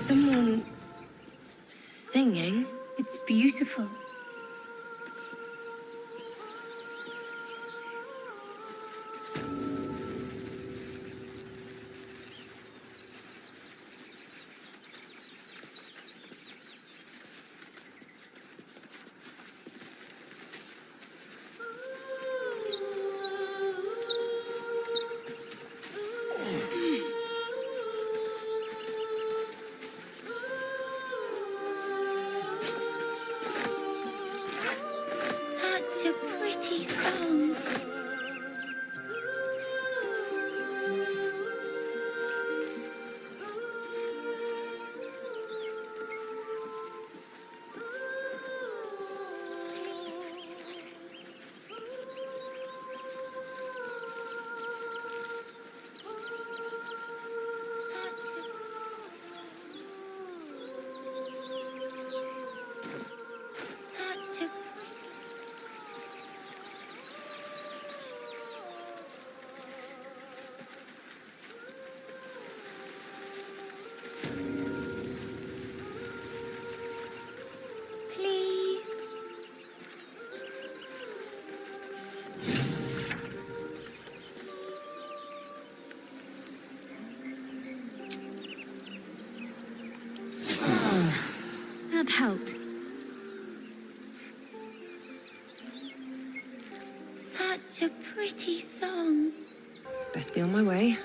someone singing. It's beautiful. Such a pretty song. Such a please. That helped. Such a pretty song. Best be on my way.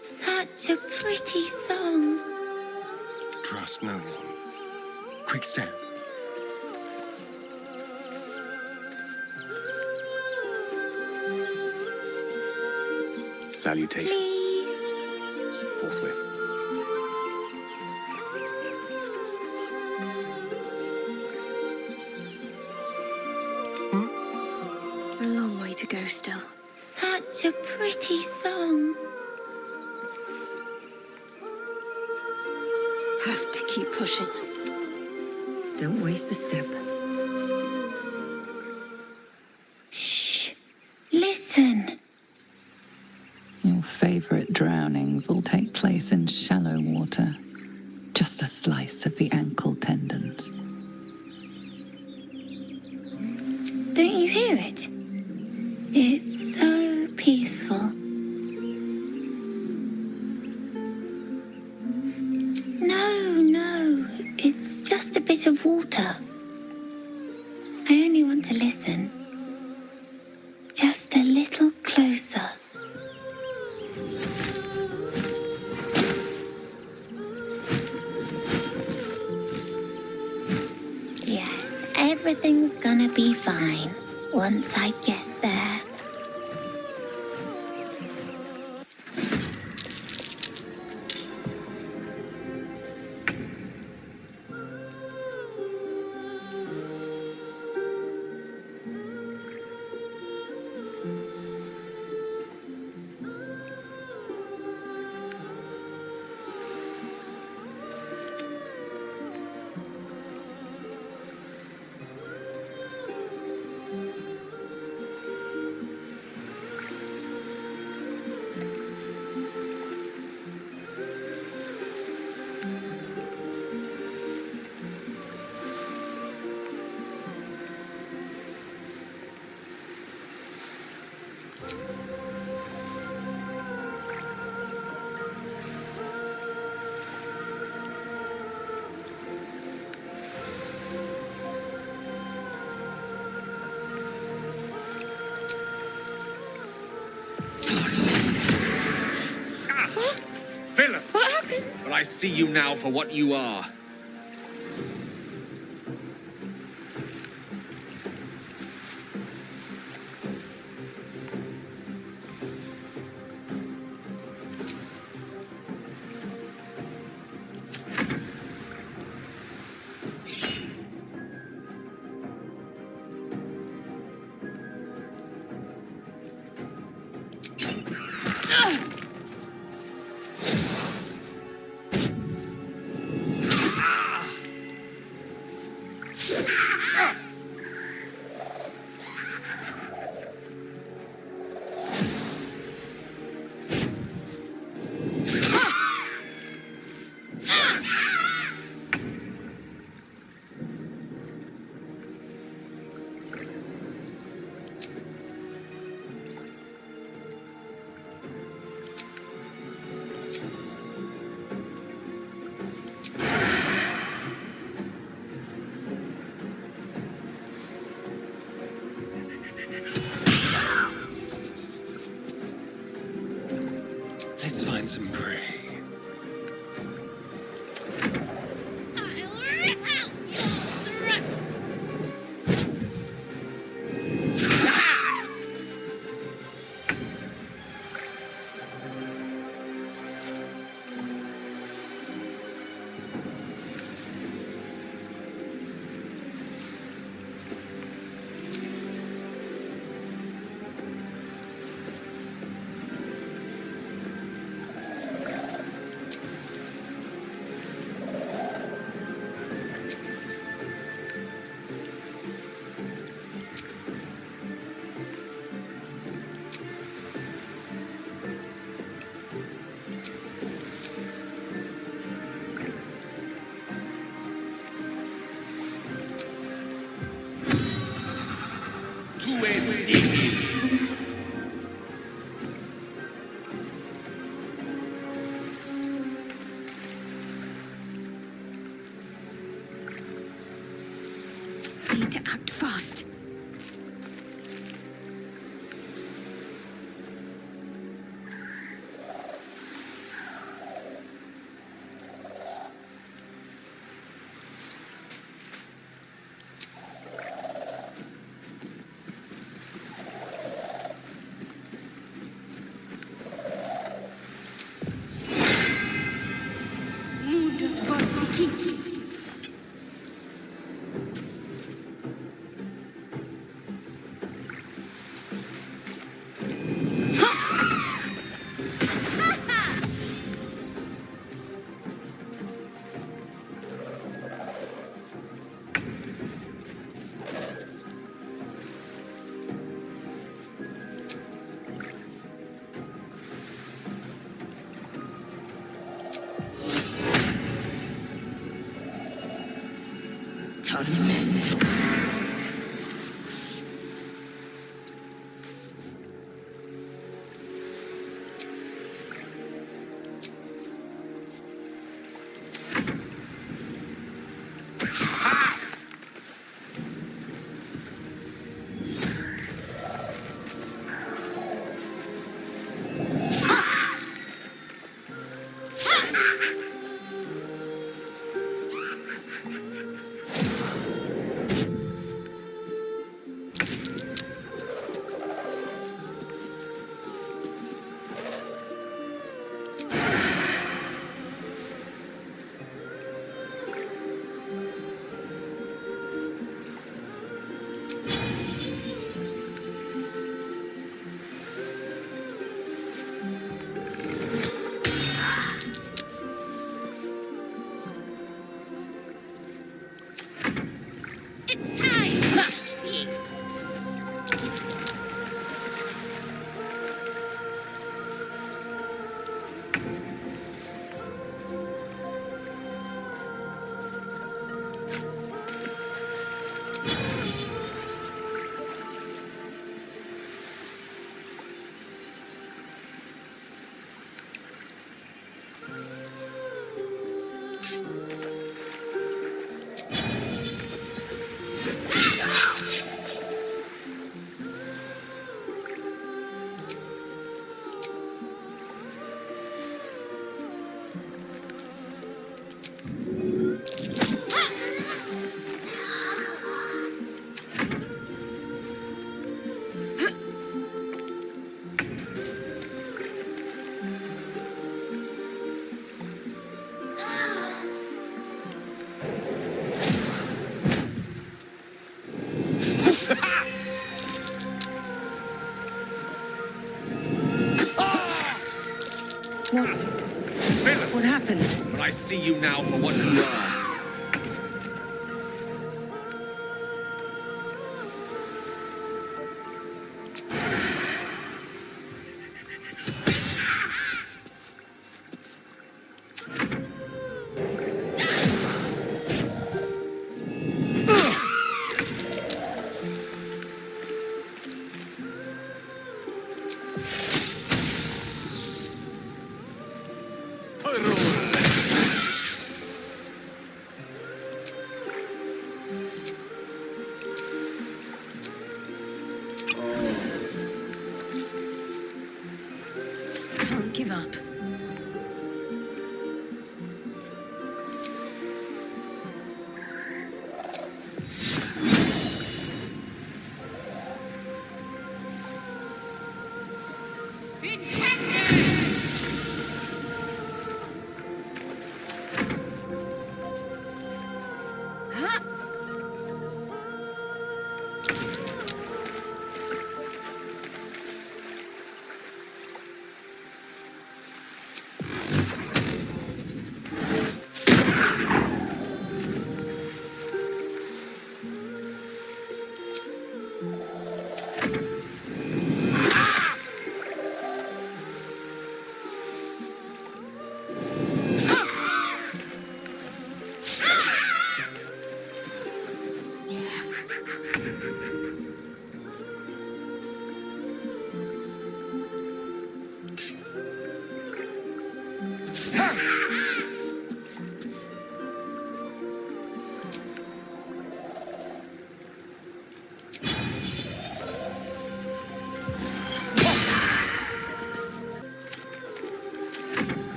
Such a pretty song. Trust no one. Quick step. Salutation. Please. Forthwith. A long way to go still. Such a pretty song. Have to keep pushing. Don't waste a step. Shh. Listen. Your favourite drownings all take place in shallow water. Just a slice of the ankle tendons. Don't you hear it? It's so peaceful. No, it's just a bit of water. I only want to listen. Just a little closer. Yes, everything's gonna be fine once I get there. Villain! What happened? But I see you now for what you are. find some prey. I'll rip out your throat! I need to act fast. Tiki. It's time! What happened? But I see you now for what you are.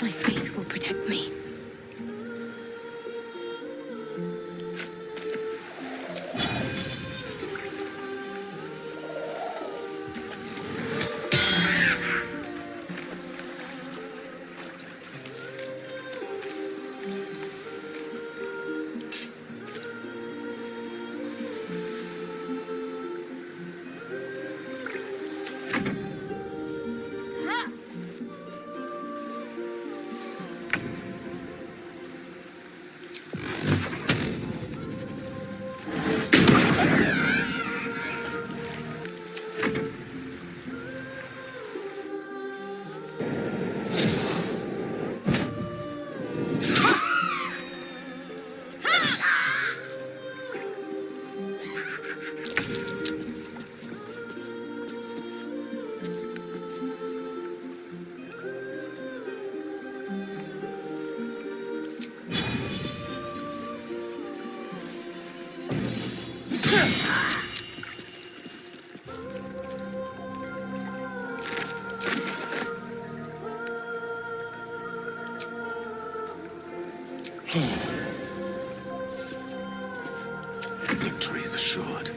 My faith will protect me. Victory is assured.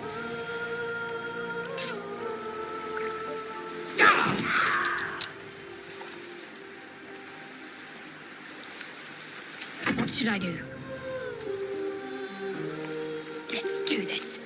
What should I do? Let's do this.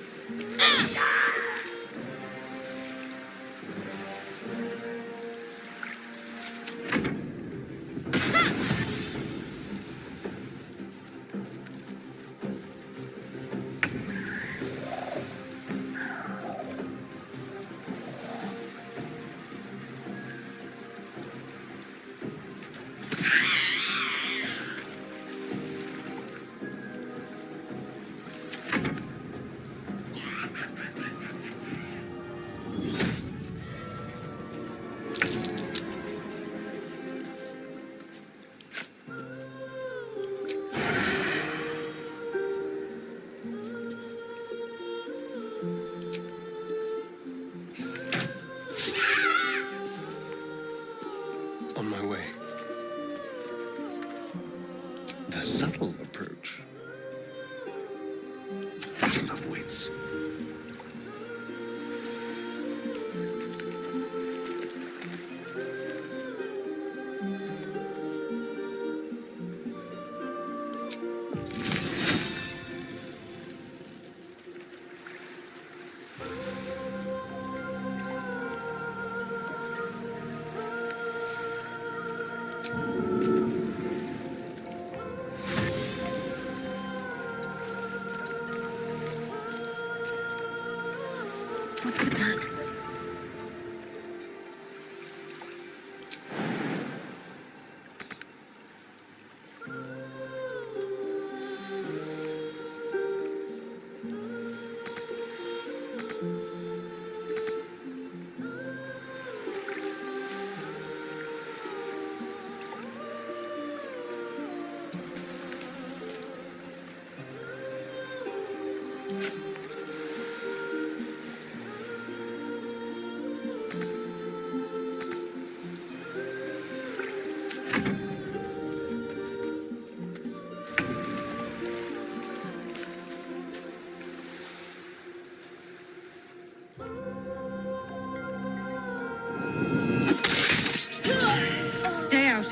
On my way. The subtle approach. Battle of wits.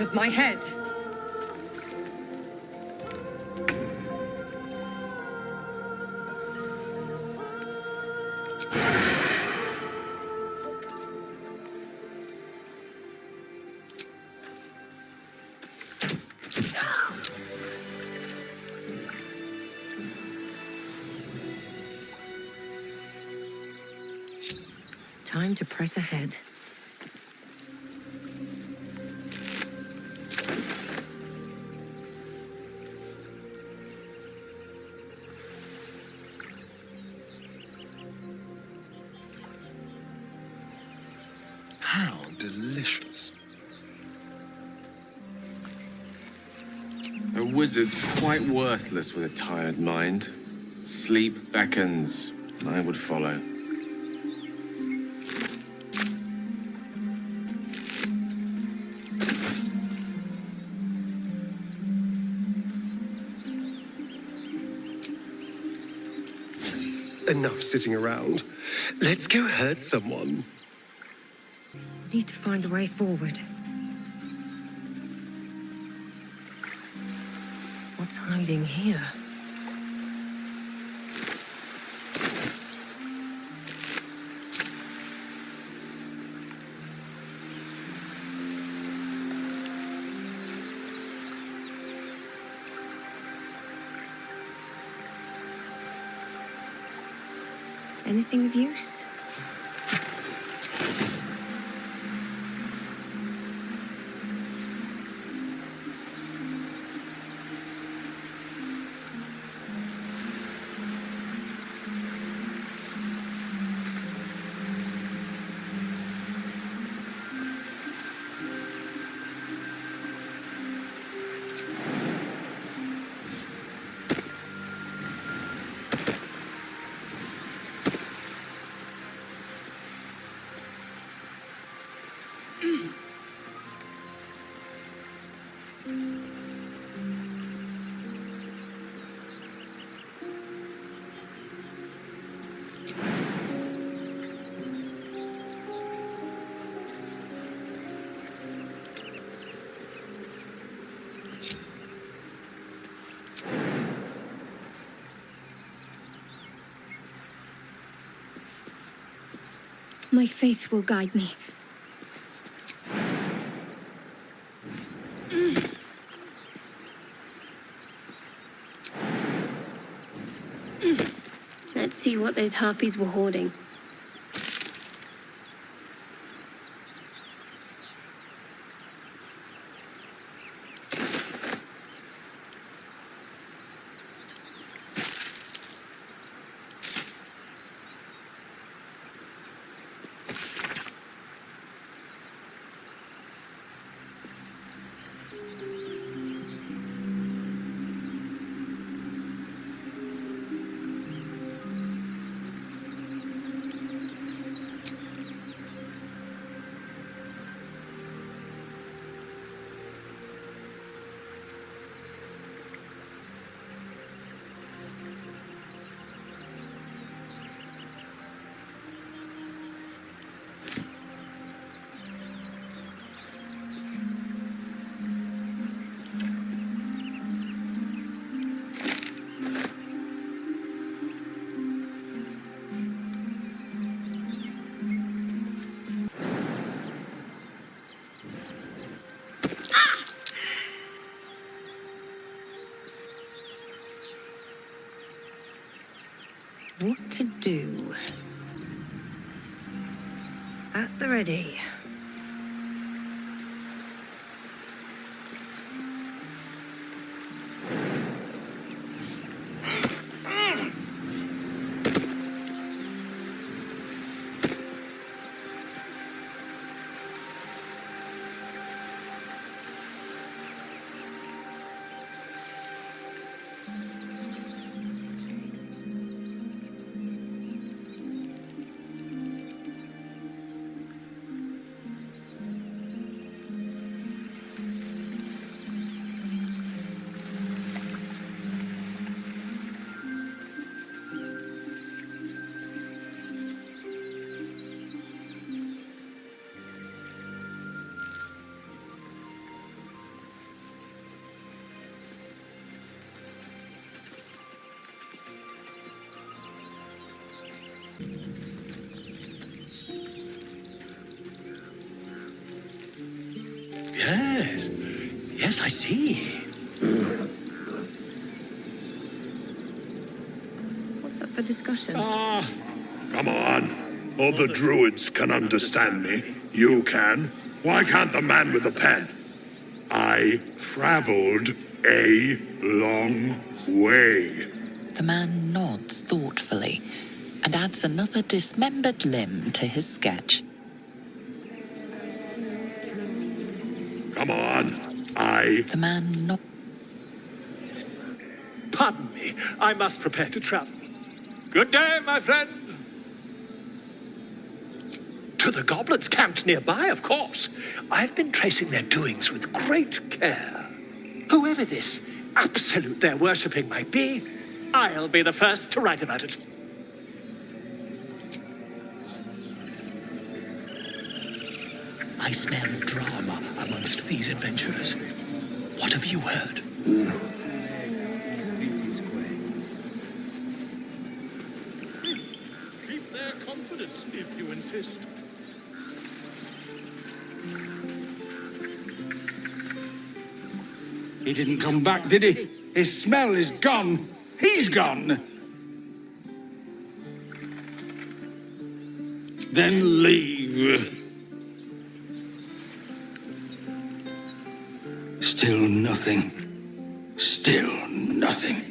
out of my head! Time to press ahead. How delicious. A wizard's quite worthless with a tired mind. Sleep beckons, and I would follow. Enough sitting around. Let's go hurt someone. Need to find a way forward. What's hiding here? Anything of use? My faith will guide me. Let's see what those harpies were hoarding. What to do? At the ready. Yes. Yes, I see. What's up for discussion? Come on. All the druids can understand me. You can. Why can't the man with the pen? I traveled a long way. The man nods thoughtfully and adds another dismembered limb to his sketch. Come on. The man nods. Pardon me, I must prepare to travel. Good day, my friend. To the goblins camped nearby, of course. I've been tracing their doings with great care. Whoever this absolute they're worshipping might be, I'll be the first to write about it. I smell drama amongst these adventurers. What have you heard? Keep their confidence if you insist. He didn't come back, did he? His smell is gone. He's gone. Then leave. Still nothing. Still nothing.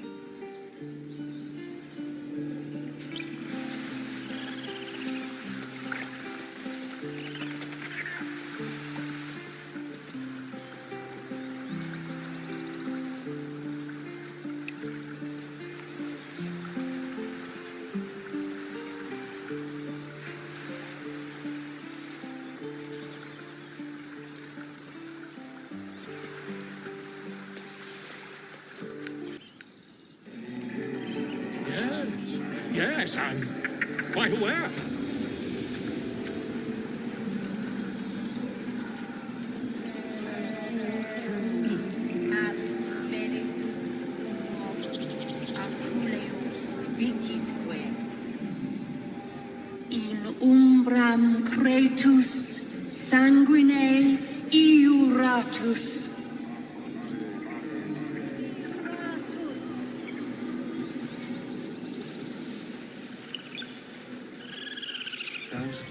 Yes, I'm quite aware. In umbram cretus sanguine iuratus.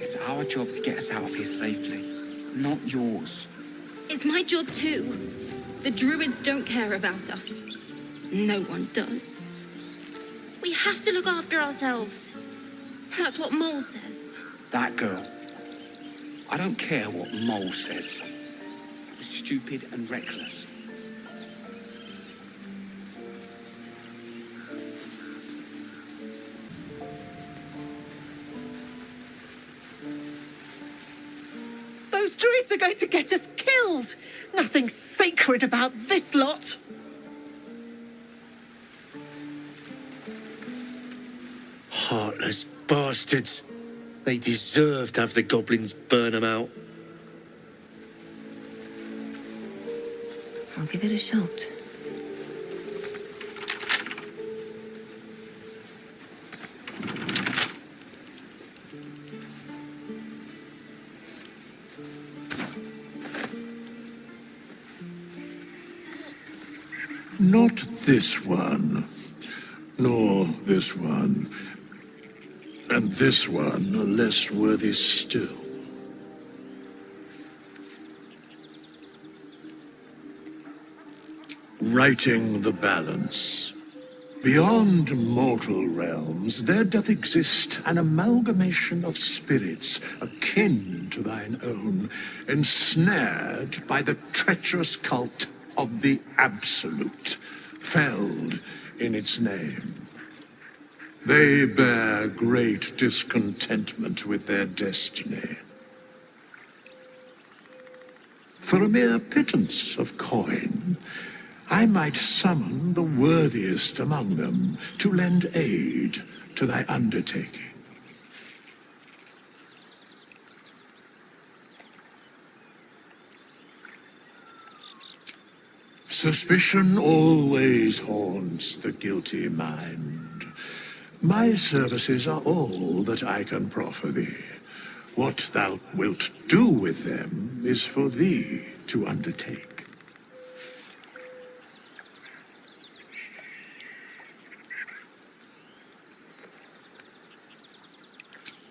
It's our job to get us out of here safely, not yours. It's my job too. The druids don't care about us. No one does. We have to look after ourselves. That's what Mole says. That girl. I don't care what Mole says. Stupid and reckless. Those druids are going to get us killed. Nothing sacred about this lot. Heartless bastards. They deserve to have the goblins burn them out. I'll give it a shot. Not this one, nor this one, and this one are less worthy still. Righting the balance. Beyond mortal realms, there doth exist an amalgamation of spirits akin to thine own, ensnared by the treacherous cult of the Absolute, felled in its name. They bear great discontentment with their destiny. For a mere pittance of coin, I might summon the worthiest among them to lend aid to thy undertaking. Suspicion always haunts the guilty mind. My services are all that I can proffer thee. What thou wilt do with them is for thee to undertake.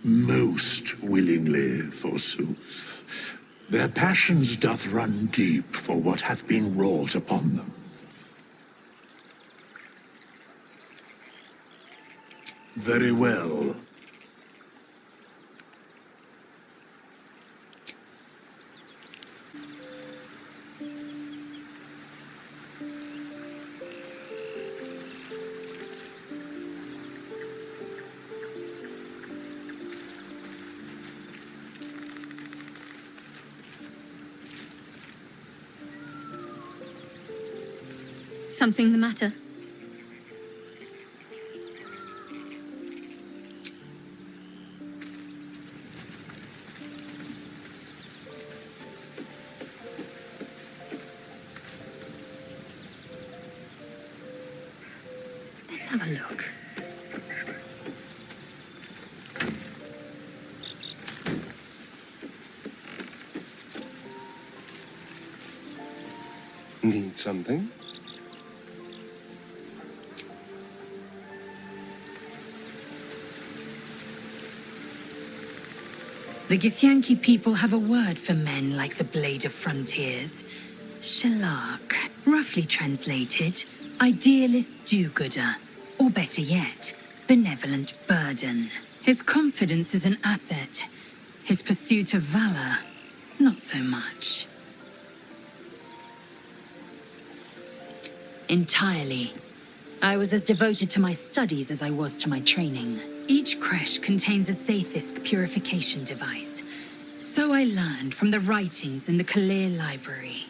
Most willingly, forsooth. Their passions doth run deep for what hath been wrought upon them. Very well. Something the matter? Let's have a look. Need something? The Githyanki people have a word for men like the Blade of Frontiers. Shalak, roughly translated, idealist do-gooder, or better yet, benevolent burden. His confidence is an asset. His pursuit of valor, not so much. Entirely. I was as devoted to my studies as I was to my training. Each creche contains a Zaithisk purification device. So I learned from the writings in the Kalir library.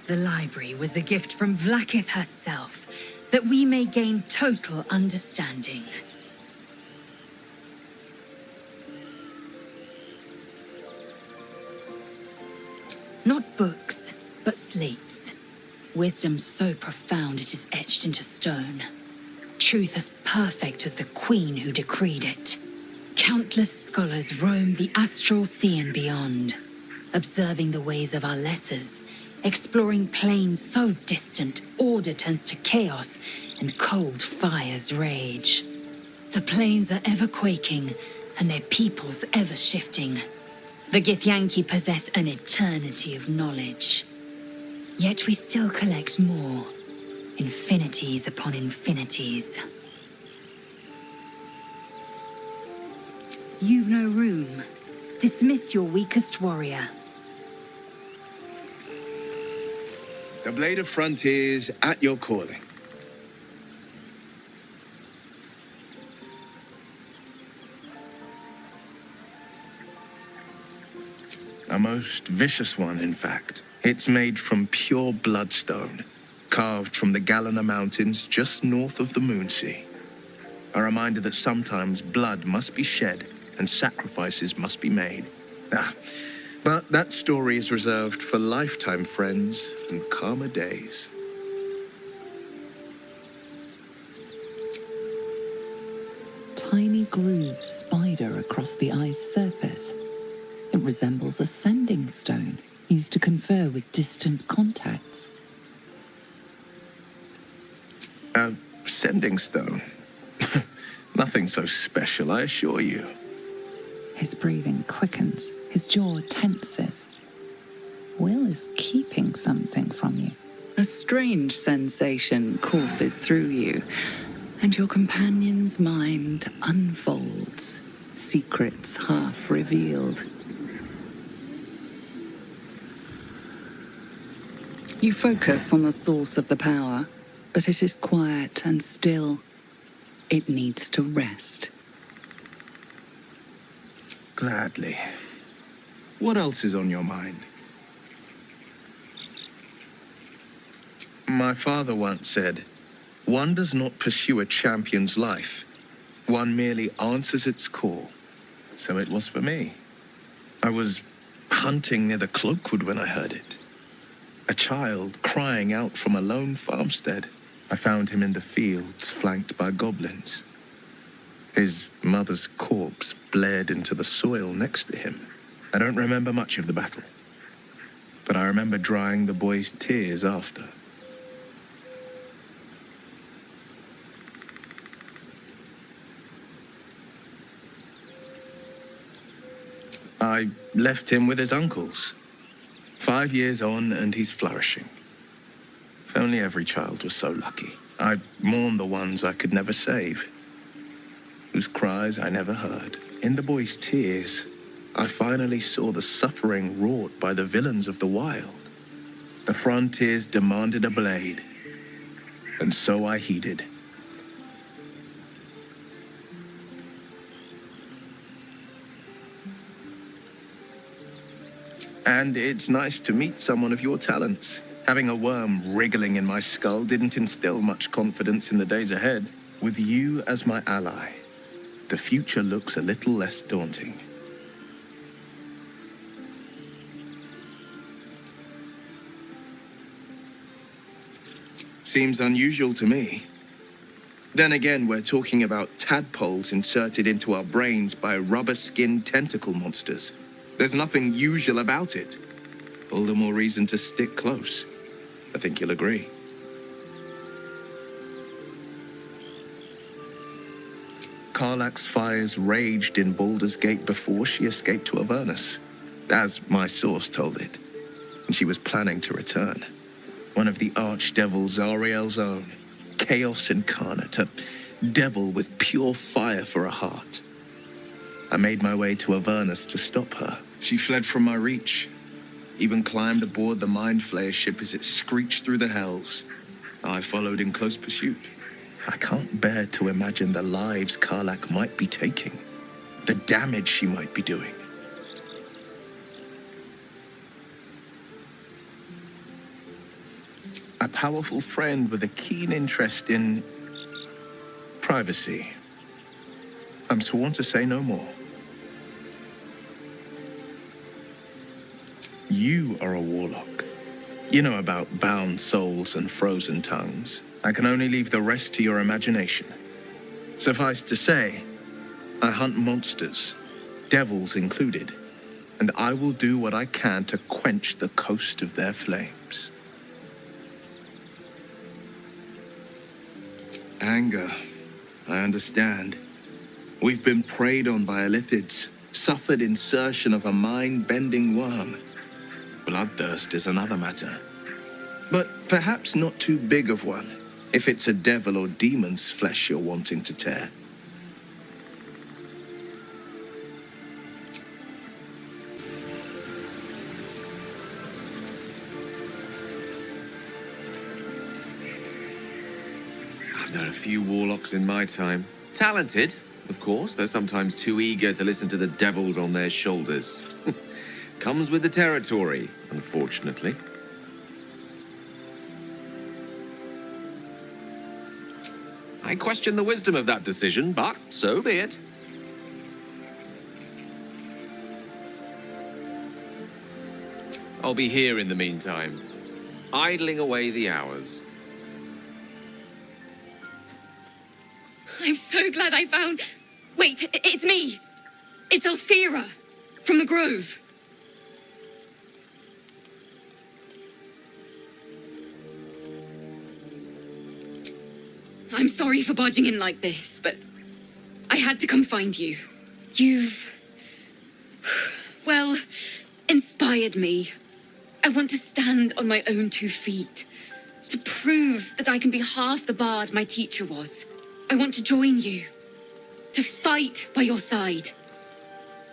The library was a gift from Vlakith herself, that we may gain total understanding. Not books, but slates. Wisdom so profound it is etched into stone. Truth as perfect as the queen who decreed it. Countless scholars roam the astral sea and beyond, observing the ways of our lessers, exploring planes so distant order turns to chaos and cold fires rage. The planes are ever quaking and their peoples ever shifting. The Githyanki possess an eternity of knowledge. Yet we still collect more. Infinities upon infinities. You've no room. Dismiss your weakest warrior. The Blade of Frontiers at your calling. A most vicious one, in fact. It's made from pure bloodstone, carved from the Galena Mountains just north of the Moonsea. A reminder that sometimes blood must be shed and sacrifices must be made. But that story is reserved for lifetime friends and calmer days. Tiny grooves spider across the eye's surface. It resembles a sending stone used to confer with distant contacts. A sending stone? Nothing so special, I assure you. His breathing quickens, his jaw tenses. Will is keeping something from you. A strange sensation courses through you, and your companion's mind unfolds, secrets half revealed. You focus on the source of the power, but it is quiet and still. It needs to rest. Gladly. What else is on your mind? My father once said, "One does not pursue a champion's life. One merely answers its call." So it was for me. I was hunting near the Cloakwood when I heard it. A child crying out from a lone farmstead. I found him in the fields, flanked by goblins. His mother's corpse bled into the soil next to him. I don't remember much of the battle, but I remember drying the boy's tears after. I left him with his uncles. 5 years on, and he's flourishing. If only every child was so lucky. I mourn the ones I could never save, whose cries I never heard. In the boy's tears, I finally saw the suffering wrought by the villains of the wild. The frontiers demanded a blade, and so I heeded. And it's nice to meet someone of your talents. Having a worm wriggling in my skull didn't instill much confidence in the days ahead. With you as my ally, the future looks a little less daunting. Seems unusual to me. Then again, we're talking about tadpoles inserted into our brains by rubber-skinned tentacle monsters. There's nothing usual about it. All the more reason to stick close. I think you'll agree. Karlach's fires raged in Baldur's Gate before she escaped to Avernus, as my source told it, and she was planning to return. One of the archdevils Zariel's own, chaos incarnate, a devil with pure fire for a heart. I made my way to Avernus to stop her. She fled from my reach, even climbed aboard the Mind Flayer ship as it screeched through the hells. I followed in close pursuit. I can't bear to imagine the lives Karlach might be taking, the damage she might be doing. A powerful friend with a keen interest in privacy. I'm sworn to say no more. You are a warlock. You know about bound souls and frozen tongues. I can only leave the rest to your imagination. Suffice to say, I hunt monsters, devils included, and I will do what I can to quench the coast of their flames. Anger, I understand. We've been preyed on by illithids, suffered insertion of a mind-bending worm. Bloodthirst is another matter. But perhaps not too big of one, if it's a devil or demon's flesh you're wanting to tear. I've known a few warlocks in my time. Talented, of course, though sometimes too eager to listen to the devils on their shoulders. Comes with the territory, unfortunately. I question the wisdom of that decision, but so be it. I'll be here in the meantime, idling away the hours. I'm so glad I found... Wait, it's me. It's Althera from the Grove. I'm sorry for barging in like this, but I had to come find you. You've... well, inspired me. I want to stand on my own 2 feet, to prove that I can be half the bard my teacher was. I want to join you, to fight by your side.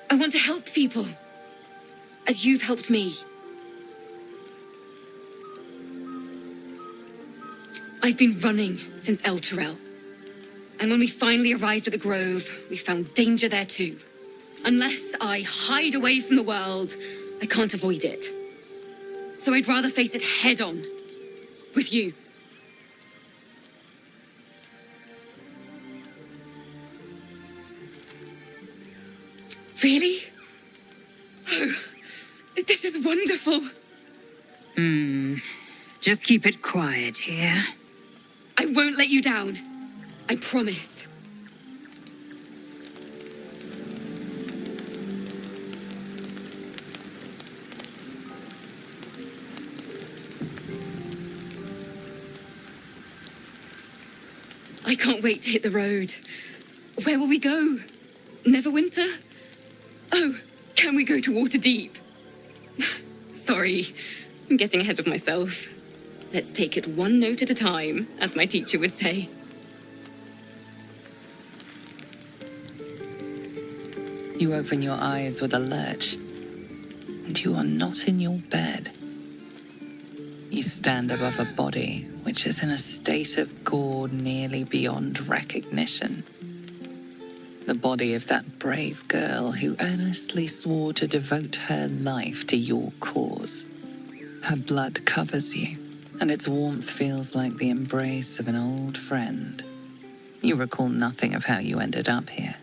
I want to help people, as you've helped me. I've been running since El Terrell. And when we finally arrived at the Grove, we found danger there too. Unless I hide away from the world, I can't avoid it. So I'd rather face it head on, with you. Really? Oh, this is wonderful. Just keep it quiet here. I won't let you down. I promise. I can't wait to hit the road. Where will we go? Neverwinter? Oh, can we go to Waterdeep? Sorry, I'm getting ahead of myself. Let's take it one note at a time, as my teacher would say. You open your eyes with a lurch, and you are not in your bed. You stand above a body which is in a state of gore nearly beyond recognition. The body of that brave girl who earnestly swore to devote her life to your cause. Her blood covers you, and its warmth feels like the embrace of an old friend. You recall nothing of how you ended up here,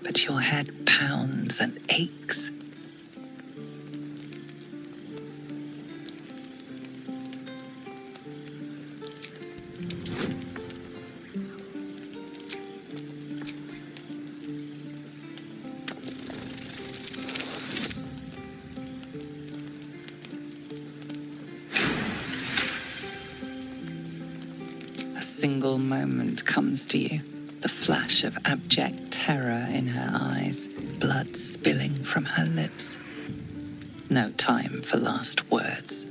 but your head pounds and aches. A single moment comes to you, the flash of abject terror in her eyes, blood spilling from her lips. No time for last words.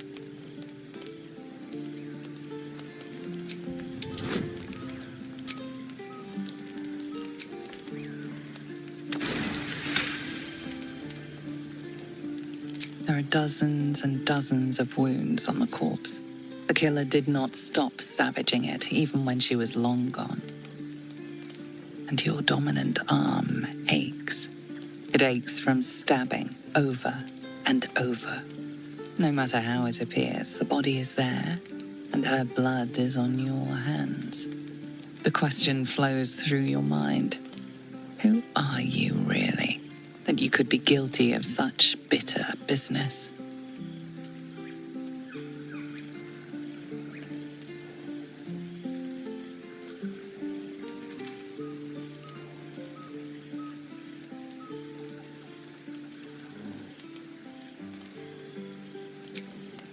There are dozens and dozens of wounds on the corpse. The killer did not stop savaging it, even when she was long gone. And your dominant arm aches. It aches from stabbing over and over. No matter how it appears, the body is there, and her blood is on your hands. The question flows through your mind. Who are you, really, that you could be guilty of such bitter business?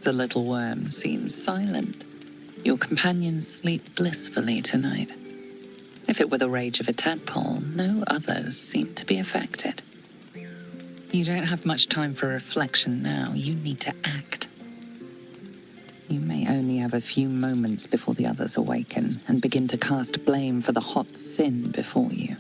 The little worm seems silent. Your companions sleep blissfully tonight. If it were the rage of a tadpole, no others seem to be affected. You don't have much time for reflection now. You need to act. You may only have a few moments before the others awaken and begin to cast blame for the hot sin before you.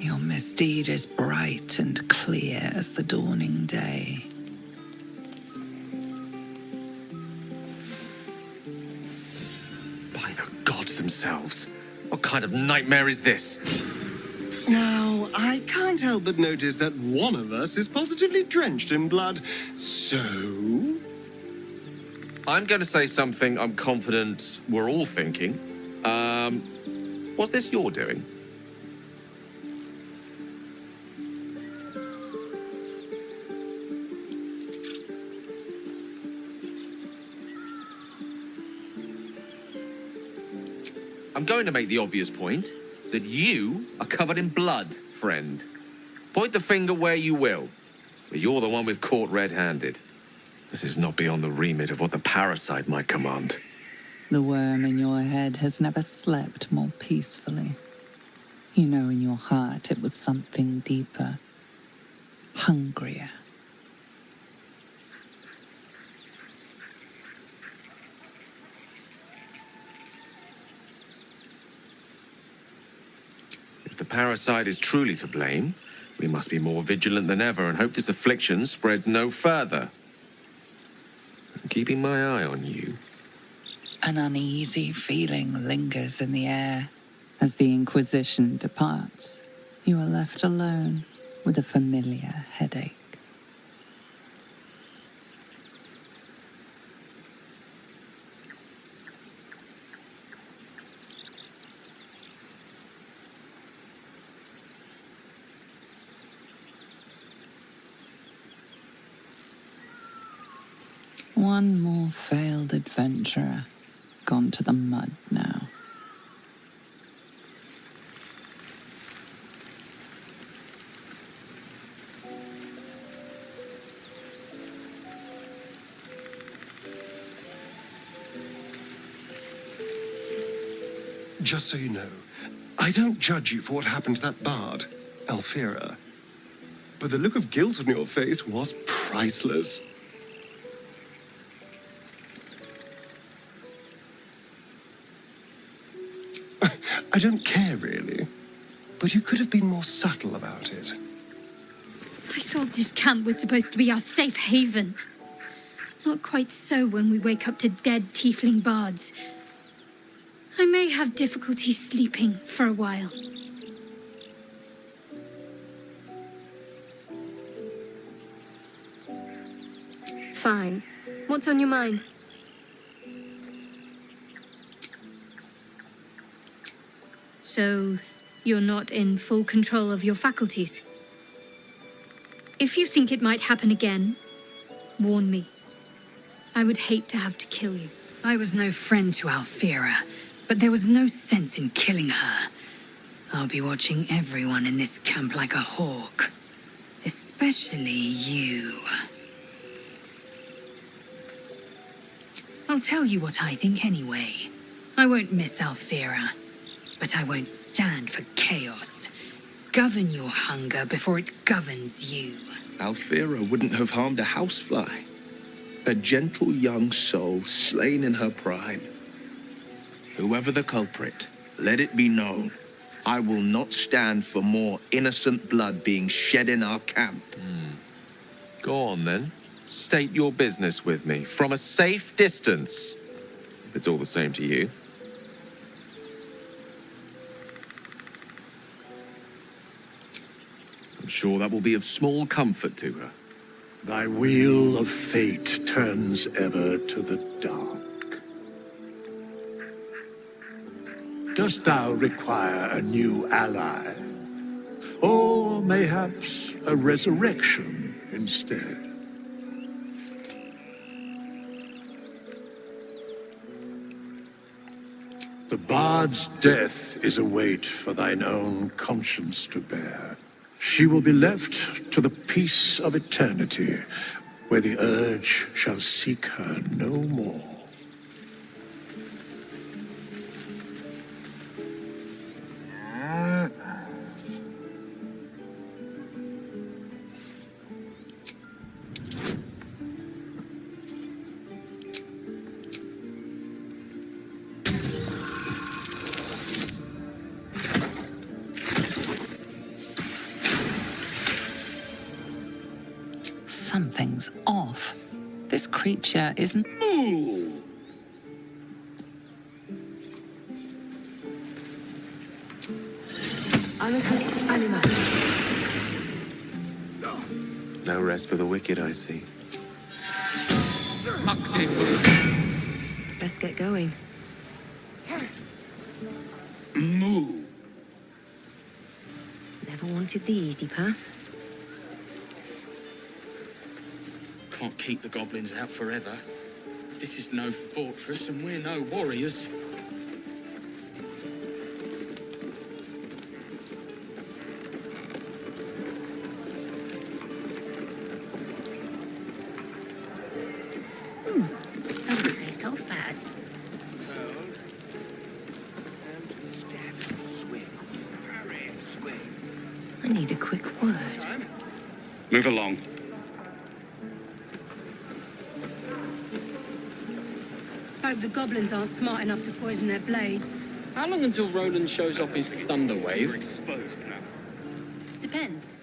Your misdeed is bright and clear as the dawning day. By the gods themselves, what kind of nightmare is this? Now, I can't help but notice that one of us is positively drenched in blood, so... I'm going to say something I'm confident we're all thinking. What's this you're doing? I'm going to make the obvious point that you are covered in blood, friend. Point the finger where you will, but you're the one we've caught red-handed. This is not beyond the remit of what the parasite might command. The worm in your head has never slept more peacefully. You know in your heart it was something deeper, hungrier. If the parasite is truly to blame, we must be more vigilant than ever and hope this affliction spreads no further. I'm keeping my eye on you. An uneasy feeling lingers in the air. As the Inquisition departs, you are left alone with a familiar headache. One more failed adventurer, gone to the mud now. Just so you know, I don't judge you for what happened to that bard, Alfira. But the look of guilt on your face was priceless. I don't care, really. But you could have been more subtle about it. I thought this camp was supposed to be our safe haven. Not quite so when we wake up to dead tiefling bards. I may have difficulty sleeping for a while. Fine. What's on your mind? So, you're not in full control of your faculties? If you think it might happen again, warn me. I would hate to have to kill you. I was no friend to Alfira, but there was no sense in killing her. I'll be watching everyone in this camp like a hawk. Especially you. I'll tell you what I think anyway. I won't miss Alfira, but I won't stand for chaos. Govern your hunger before it governs you. Alfira wouldn't have harmed a housefly. A gentle young soul slain in her prime. Whoever the culprit, let it be known, I will not stand for more innocent blood being shed in our camp. Go on, then. State your business with me, from a safe distance, if it's all the same to you. I'm sure that will be of small comfort to her. Thy wheel of fate turns ever to the dark. Dost thou require a new ally? Or mayhaps a resurrection instead? The bard's death is a weight for thine own conscience to bear. She will be left to the peace of eternity, where the urge shall seek her no more. Something's off. This creature isn't... Moo! Amicus anima. No rest for the wicked, I see. Let's get going. Moo! Never wanted the easy path. Can't keep the goblins out forever. This is no fortress and we're no warriors. Doesn't taste half bad. I need a quick word. Move along. Hope the goblins aren't smart enough to poison their blades. How long until Roland shows off his thunder wave? Depends.